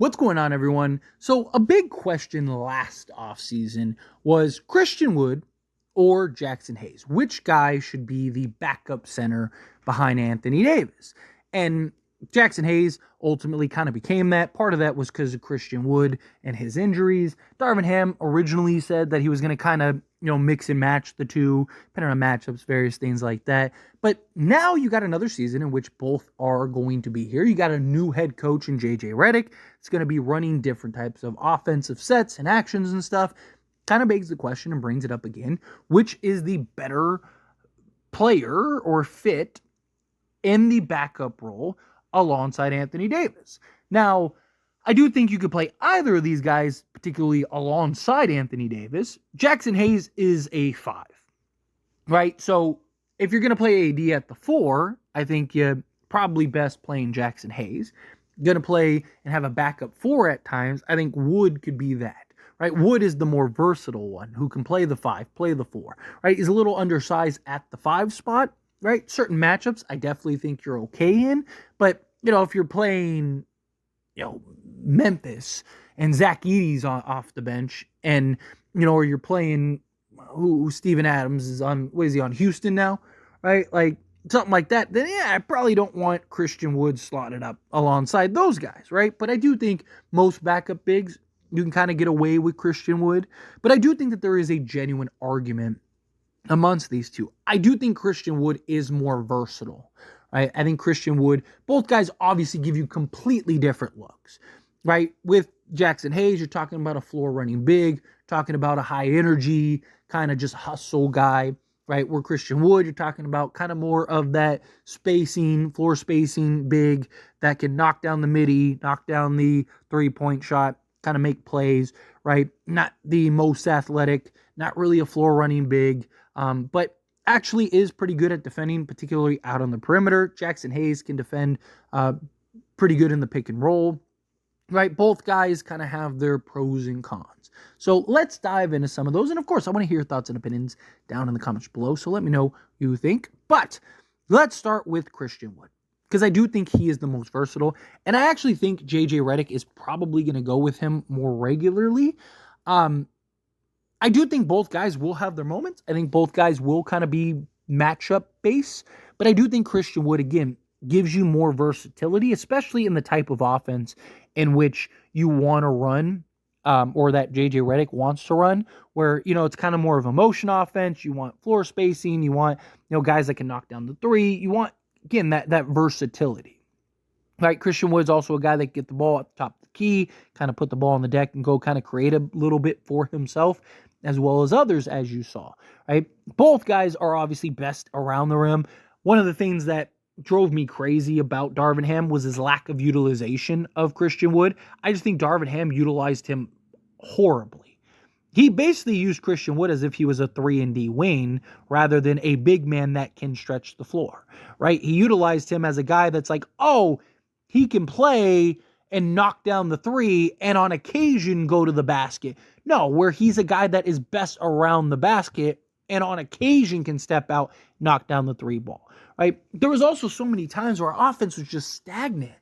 What's going on, everyone? So a big question last offseason was Christian Wood or Jaxson Hayes. Which guy should be the backup center behind Anthony Davis? And Jaxson Hayes ultimately kind of became that. Part of that was because of Christian Wood and his injuries. Darvin Ham originally said that he was going to kind of, mix and match the two, depending on matchups, various things like that. But now you got another season in which both are going to be here. You got a new head coach in Redick. It's going to be running different types of offensive sets and actions and stuff. Kind of begs the question and brings it up again, which is the better player or fit in the backup role alongside Anthony Davis? Now, I do think you could play either of these guys, particularly alongside Anthony Davis. Jaxson Hayes is a 5, right? So if you're going to play AD at the 4, I think you probably best playing Jaxson Hayes. Going to play and have a backup 4 at times, I think Wood could be that, right? Wood is the more versatile one who can play the 5, play the 4, right? He's a little undersized at the 5 spot, right? Certain matchups I definitely think you're okay in, but if you're playing, Memphis and Zach Edey's off the bench, and or you're playing who Steven Adams is on, what is he on, Houston now, right? Like something like that, then yeah, I probably don't want Christian Wood slotted up alongside those guys, right? But I do think most backup bigs, you can kind of get away with Christian Wood, but I do think that there is a genuine argument amongst these two. I do think Christian Wood is more versatile, right? I think Christian Wood, both guys obviously give you completely different looks, right? With Jaxson Hayes, you're talking about a floor running big, talking about a high energy, kind of just hustle guy, right? Where Christian Wood, you're talking about kind of more of that spacing, floor spacing big that can knock down the midi, knock down the 3-point shot, kind of make plays, right? Not the most athletic, not really a floor running big, but actually is pretty good at defending, particularly out on the perimeter. Jaxson Hayes can defend pretty good in the pick and roll, right? Both guys kind of have their pros and cons. So let's dive into some of those. And of course, I want to hear your thoughts and opinions down in the comments below. So let me know what you think. But let's start with Christian Wood, because I do think he is the most versatile. And I actually think JJ Redick is probably going to go with him more regularly. I do think both guys will have their moments. I think both guys will kind of be matchup based. But I do think Christian Wood, again, gives you more versatility, especially in the type of offense in which you want to run, or that JJ Redick wants to run, where, it's kind of more of a motion offense. You want floor spacing. You want, guys that can knock down the 3. You want, again, that versatility. Right, Christian Wood's also a guy that can get the ball at the top of the key, kind of put the ball on the deck and go kind of create a little bit for himself, as well as others, as you saw, right? Both guys are obviously best around the rim. One of the things that drove me crazy about Darvin Ham was his lack of utilization of Christian Wood. I just think Darvin Ham utilized him horribly. He basically used Christian Wood as if he was a 3-and-D wing rather than a big man that can stretch the floor, right? He utilized him as a guy that's like, oh, he can play and knock down the 3 and on occasion go to the basket. No, where he's a guy that is best around the basket and on occasion can step out, knock down the 3 ball, right? There was also so many times where our offense was just stagnant.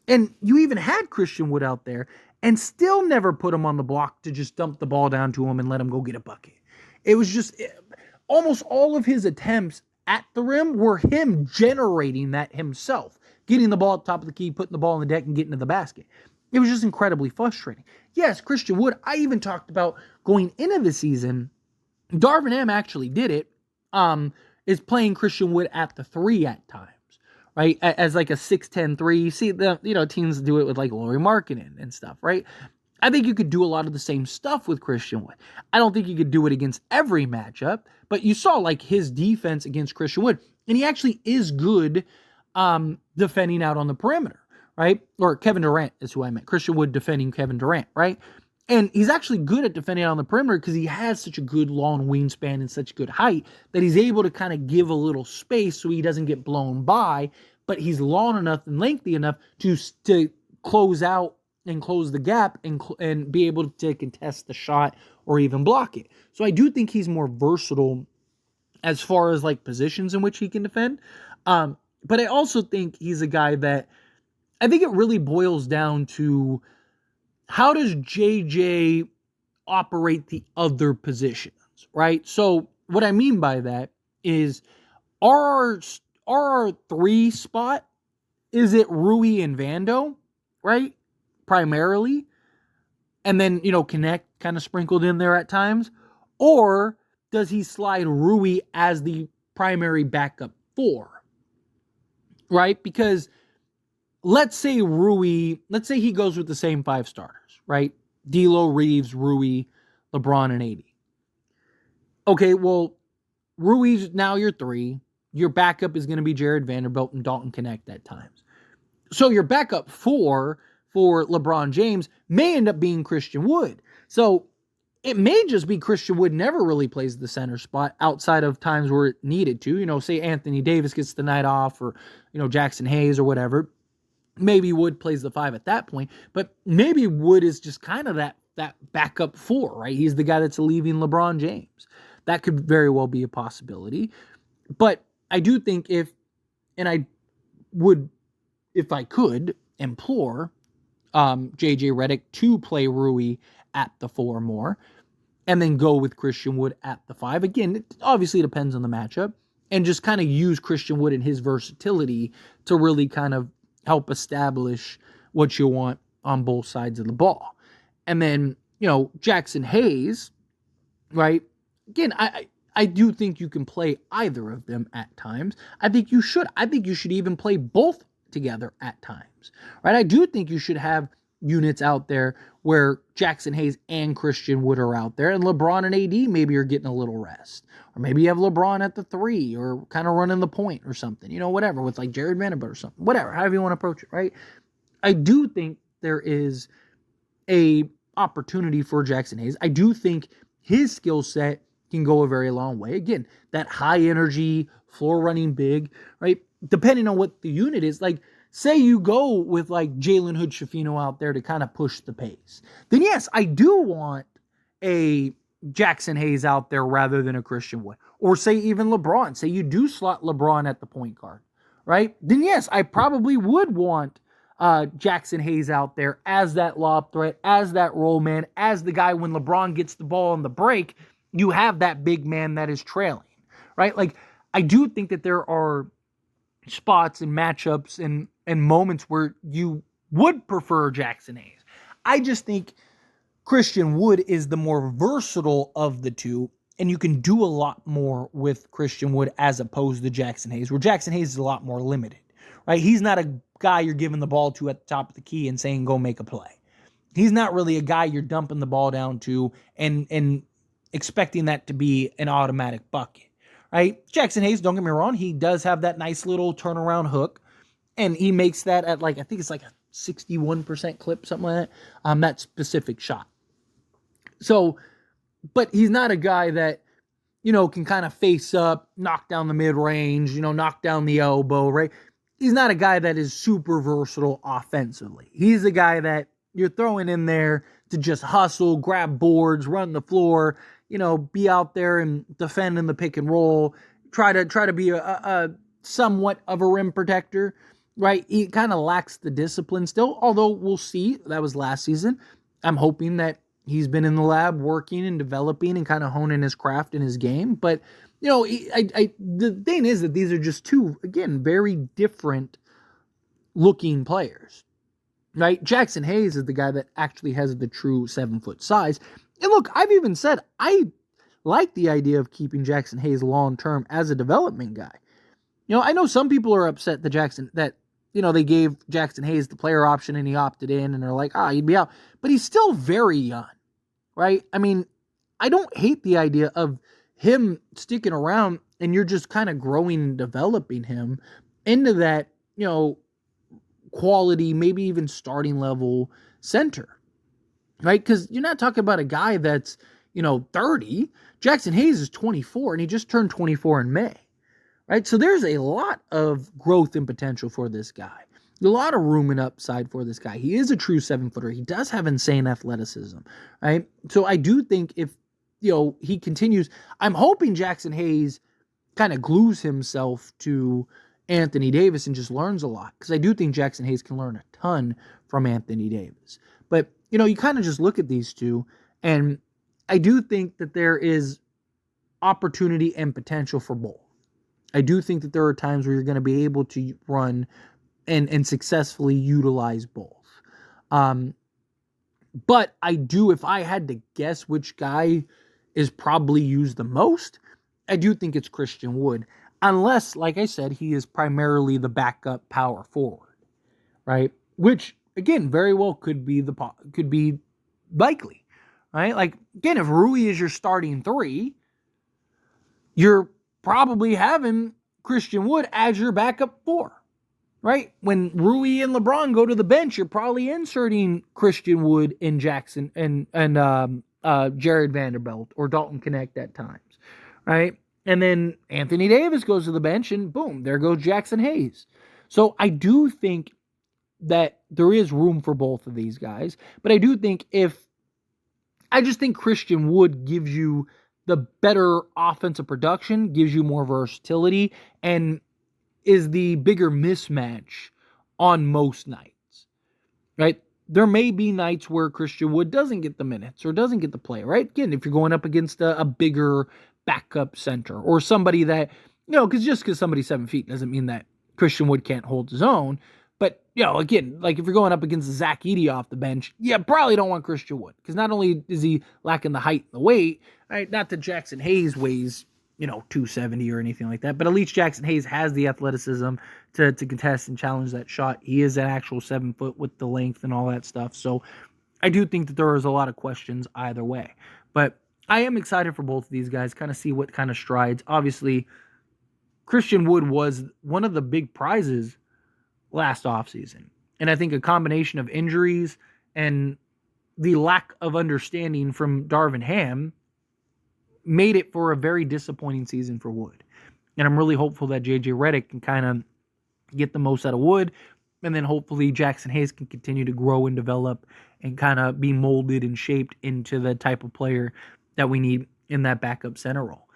And you even had Christian Wood out there and still never put him on the block to just dump the ball down to him and let him go get a bucket. It was just almost all of his attempts at the rim were him generating that himself, getting the ball at the top of the key, putting the ball on the deck and getting to the basket. It was just incredibly frustrating. Yes, Christian Wood, I even talked about going into the season, Darvin Ham actually did it, is playing Christian Wood at the 3 at times, right? As like a 6'10" 3. You see the, teams do it with like Lauri Markkanen and stuff, right? I think you could do a lot of the same stuff with Christian Wood. I don't think you could do it against every matchup, but you saw like his defense against Christian Wood, and he actually is good defending out on the perimeter, right? Or Kevin Durant is who I meant. Christian Wood defending Kevin Durant, right? And he's actually good at defending on the perimeter because he has such a good long wingspan and such good height that he's able to kind of give a little space so he doesn't get blown by, but he's long enough and lengthy enough to close out and close the gap and be able to contest the shot or even block it. So I do think he's more versatile as far as like positions in which he can defend. But I also think he's a guy that I think it really boils down to how does JJ operate the other positions, right? So what I mean by that is our three spot, is it Rui and Vando, right? Primarily. And then, Connect kind of sprinkled in there at times. Or does he slide Rui as the primary backup 4? Right? Because let's say he goes with the same 5 starters, right? D'Lo, Reeves, Rui, LeBron, and AD. Okay, well, Rui's now your 3. Your backup is going to be Jared Vanderbilt and Dalton Connect at times. So your backup 4 for LeBron James may end up being Christian Wood. So it may just be Christian Wood never really plays the center spot outside of times where it needed to. Say Anthony Davis gets the night off, or, Jaxson Hayes or whatever. Maybe Wood plays the 5 at that point, but maybe Wood is just kind of that backup 4, right? He's the guy that's leaving LeBron James. That could very well be a possibility. But I do think if I could, implore JJ Redick to play Rui at the 4 more, and then go with Christian Wood at the 5. Again, it obviously depends on the matchup, and just kind of use Christian Wood and his versatility to really kind of help establish what you want on both sides of the ball. And then, Jaxson Hayes, right? Again, I do think you can play either of them at times. I think you should. I think you should even play both together at times, right? I do think you should have units out there where Jaxson Hayes and Christian Wood are out there, and LeBron and AD maybe are getting a little rest. Or maybe you have LeBron at the 3, or kind of running the point or something, whatever, with like Jared Vanderbilt or something, whatever, however you want to approach it, right? I do think there is a opportunity for Jaxson Hayes. I do think his skill set can go a very long way. Again, that high energy, floor running big, right? Depending on what the unit is, like, say you go with like Jalen Hood-Schifino out there to kind of push the pace, then yes, I do want a Jaxson Hayes out there rather than a Christian Wood. Or say even LeBron. Say you do slot LeBron at the point guard, right? Then yes, I probably would want Jaxson Hayes out there as that lob threat, as that roll man, as the guy when LeBron gets the ball on the break, you have that big man that is trailing, right? Like, I do think that there are spots and matchups and moments where you would prefer Jaxson Hayes. I just think Christian Wood is the more versatile of the two, and you can do a lot more with Christian Wood as opposed to Jaxson Hayes, where Jaxson Hayes is a lot more limited, right? He's not a guy you're giving the ball to at the top of the key and saying, go make a play. He's not really a guy you're dumping the ball down to and expecting that to be an automatic bucket, right? Jaxson Hayes, don't get me wrong, he does have that nice little turnaround hook, and he makes that at like, I think it's like a 61% clip, something like that, that specific shot. So, but he's not a guy that, can kind of face up, knock down the mid-range, knock down the elbow, right? He's not a guy that is super versatile offensively. He's a guy that you're throwing in there to just hustle, grab boards, run the floor, be out there and defend in the pick and roll, try to be a somewhat of a rim protector, right? He kind of lacks the discipline still, although we'll see. That was last season. I'm hoping that he's been in the lab working and developing and kind of honing his craft and his game. But, the thing is that these are just two, again, very different looking players, right? Jaxson Hayes is the guy that actually has the true 7-foot size. And look, I've even said I like the idea of keeping Jaxson Hayes long-term as a development guy. I know some people are upset that they gave Jaxson Hayes the player option and he opted in, and they're like, he'd be out. But he's still very young, right? I mean, I don't hate the idea of him sticking around and you're just kind of growing and developing him into that, quality, maybe even starting level center, right? Because you're not talking about a guy that's, 30. Jaxson Hayes is 24 and he just turned 24 in May, right? So there's a lot of growth and potential for this guy. A lot of room and upside for this guy. He is a true 7-footer. He does have insane athleticism, right? So I do think if, he continues, I'm hoping Jaxson Hayes kind of glues himself to Anthony Davis and just learns a lot, because I do think Jaxson Hayes can learn a ton from Anthony Davis. But, you kind of just look at these two, and I do think that there is opportunity and potential for both. I do think that there are times where you're going to be able to run and successfully utilize both. But I do, if I had to guess which guy is probably used the most, I do think it's Christian Wood. Unless, like I said, he is primarily the backup power forward, right? Which, again, very well could be likely, right? Like, again, if Rui is your starting three, you're probably having Christian Wood as your backup four, right? When Rui and LeBron go to the bench, you're probably inserting Christian Wood and Jackson and Jared Vanderbilt or Dalton Connect at times, right? And then Anthony Davis goes to the bench, and boom, there goes Jaxson Hayes. So I do think that there is room for both of these guys, but I do think I just think Christian Wood gives you the better offensive production, gives you more versatility, and is the bigger mismatch on most nights, right? There may be nights where Christian Wood doesn't get the minutes or doesn't get the play, right? Again, if you're going up against a bigger backup center or somebody that, because somebody's 7 feet doesn't mean that Christian Wood can't hold his own. But, again, like if you're going up against Zach Edey off the bench, you probably don't want Christian Wood, because not only is he lacking the height and the weight, right? Not that Jaxson Hayes weighs, 270 or anything like that, but at least Jaxson Hayes has the athleticism to contest and challenge that shot. He is an actual 7 foot with the length and all that stuff. So I do think that there is a lot of questions either way. But I am excited for both of these guys, kind of see what kind of strides. Obviously, Christian Wood was one of the big prizes last offseason. And I think a combination of injuries and the lack of understanding from Darvin Ham made it for a very disappointing season for Wood. And I'm really hopeful that JJ Redick can kind of get the most out of Wood, and then hopefully Jaxson Hayes can continue to grow and develop and kind of be molded and shaped into the type of player that we need in that backup center role.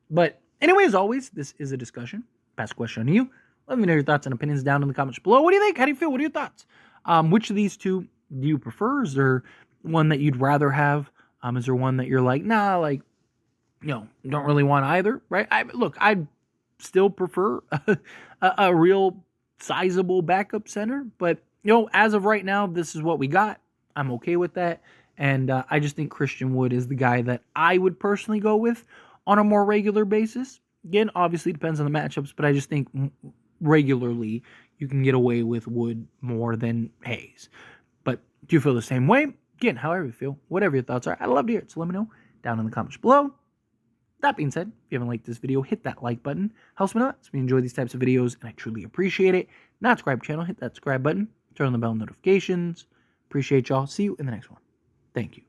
But anyway, as always, this is a discussion. Pass a question on to you. Let me know your thoughts and opinions down in the comments below. What do you think? How do you feel? What are your thoughts? Which of these two do you prefer? Is there one that you'd rather have? Is there one that you're like, nah, like, don't really want either, right? I still prefer a real sizable backup center, but, as of right now, this is what we got. I'm okay with that. And I just think Christian Wood is the guy that I would personally go with on a more regular basis. Again, obviously depends on the matchups, but I just think regularly you can get away with Wood more than Hayes. But do you feel the same way? Again, however you feel, whatever your thoughts are, I'd love to hear it. So let me know down in the comments below. That being said, if you haven't liked this video, hit that like button. Helps me a lot. So we enjoy these types of videos, and I truly appreciate it. Not subscribe to the channel, hit that subscribe button. Turn on the bell notifications. Appreciate y'all. See you in the next one. Thank you.